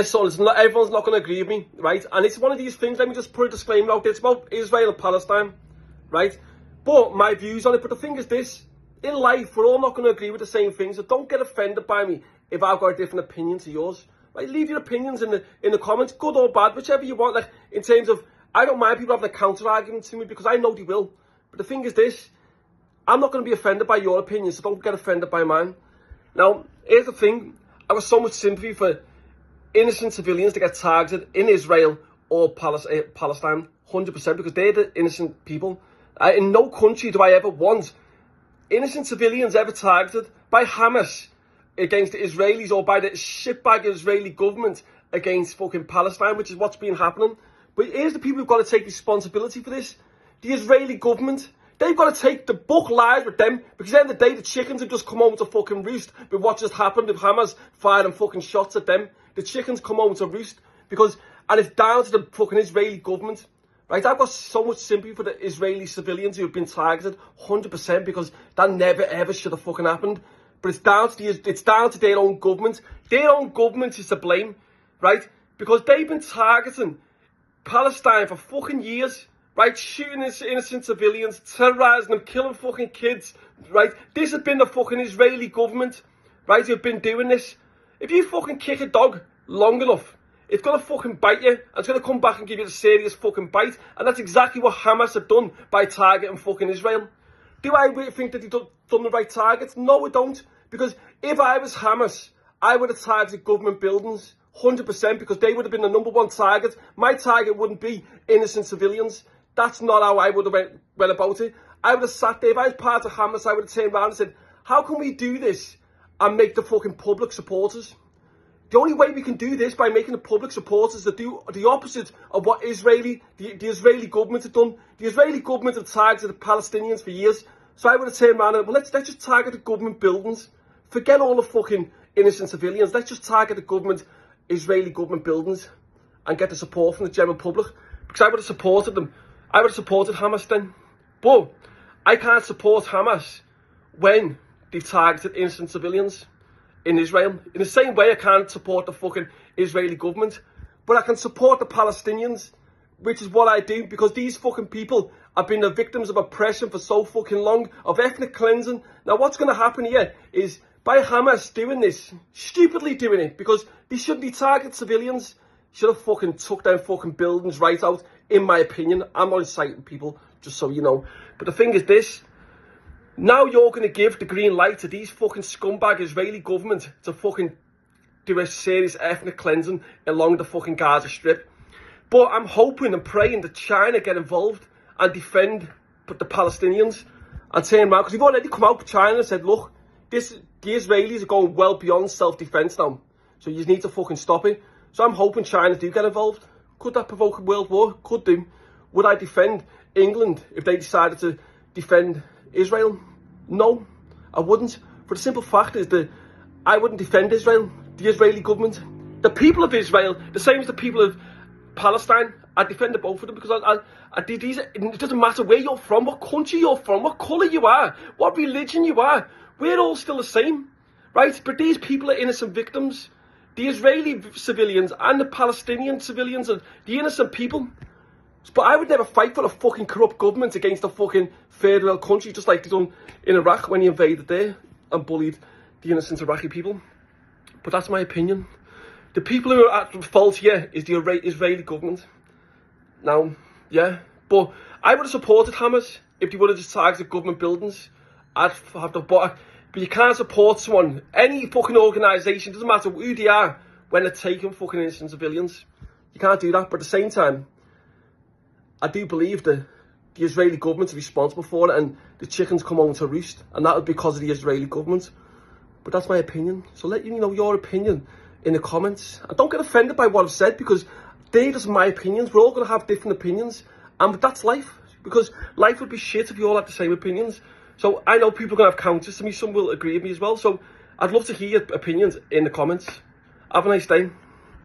So everyone's not going to agree with me, right? And it's one of these things, let me just put a disclaimer out there. It's about Israel and Palestine, right? But my views on it. But the thing is this, in life, we're all not going to agree with the same things. So don't get offended by me if I've got a different opinion to yours. Right? Leave your opinions in the comments, good or bad, whichever you want. Like, in terms of, I don't mind people having a counter-argument to me because I know they will. But the thing is this, I'm not going to be offended by your opinion, so don't get offended by mine. Now, here's the thing. I have so much sympathy for innocent civilians to get targeted in Israel or Palestine, 100%, because they're the innocent people. In no country do I ever want innocent civilians ever targeted by Hamas against the Israelis or by the shitbag Israeli government against fucking Palestine, which is what's been happening. But here's the people who've got to take responsibility for this. The Israeli government. They've got to take the buck lies with them, because at the end of the day, the chickens have just come home to fucking roost with what just happened with Hamas firing fucking shots at them. The chickens come home to roost and it's down to the fucking Israeli government, right? I've got so much sympathy for the Israeli civilians who have been targeted, 100%, because that never ever should have fucking happened. But it's down to their own government. Their own government is to blame, right? Because they've been targeting Palestine for fucking years. Right, shooting innocent civilians, terrorising them, killing fucking kids, right? This has been the fucking Israeli government, right, who've been doing this. If you fucking kick a dog long enough, it's going to fucking bite you, and it's going to come back and give you a serious fucking bite. And that's exactly what Hamas have done by targeting fucking Israel. Do I really think that they've done the right targets? No, I don't. Because if I was Hamas, I would have targeted government buildings, 100%, because they would have been the #1 target. My target wouldn't be innocent civilians. That's not how I would have went about it. I would have sat there. If I was part of Hamas, I would have turned around and said, how can we do this and make the fucking public supporters? The only way we can do this by making the public supporters to do the opposite of what the Israeli government have done. The Israeli government have targeted the Palestinians for years. So I would have turned around and, well, let's just target the government buildings. Forget all the fucking innocent civilians. Let's just target the Israeli government buildings and get the support from the general public. Because I would have supported them. I would have supported Hamas then. But I can't support Hamas when they've targeted innocent civilians in Israel. In the same way I can't support the fucking Israeli government. But I can support the Palestinians, which is what I do, because these fucking people have been the victims of oppression for so fucking long, of ethnic cleansing. Now what's going to happen here is, by Hamas doing this, stupidly doing it, because they shouldn't be targeting civilians, should have fucking took down fucking buildings right out. In my opinion, I'm not inciting people, just so you know. But the thing is this, now you're going to give the green light to these fucking scumbag Israeli government to fucking do a serious ethnic cleansing along the fucking Gaza Strip. But I'm hoping and praying that China get involved and defend the Palestinians and turn around. Because they've already come out with China and said, look, the Israelis are going well beyond self-defense now. So you need to fucking stop it. So I'm hoping China do get involved. Could that provoke a world war? Could do. Would I defend England if they decided to defend Israel? No, I wouldn't. For the simple fact is that I wouldn't defend Israel, the Israeli government. The people of Israel, the same as the people of Palestine, I defend the both of them, because it doesn't matter where you're from, what country you're from, what colour you are, what religion you are. We're all still the same, right? But these people are innocent victims. The Israeli civilians and the Palestinian civilians and the innocent people. But I would never fight for a fucking corrupt government against a fucking third world country, just like they done in Iraq when he invaded there and bullied the innocent Iraqi people. But that's my opinion. The people who are at fault here is the Israeli government. Now, yeah, but I would have supported Hamas if they would have just targeted government buildings. I'd have the but you can't support someone, any fucking organisation, doesn't matter who they are, when they're taking fucking innocent civilians. You can't do that. But at the same time, I do believe that the Israeli government is responsible for it, and the chickens come home to roost, and that was because of the Israeli government. But that's my opinion. So let you know your opinion in the comments. And don't get offended by what I've said, because they're just my opinions. We're all going to have different opinions, and that's life. Because life would be shit if you all had the same opinions. So I know people are going to have counters to me. Some will agree with me as well. So I'd love to hear your opinions in the comments. Have a nice day.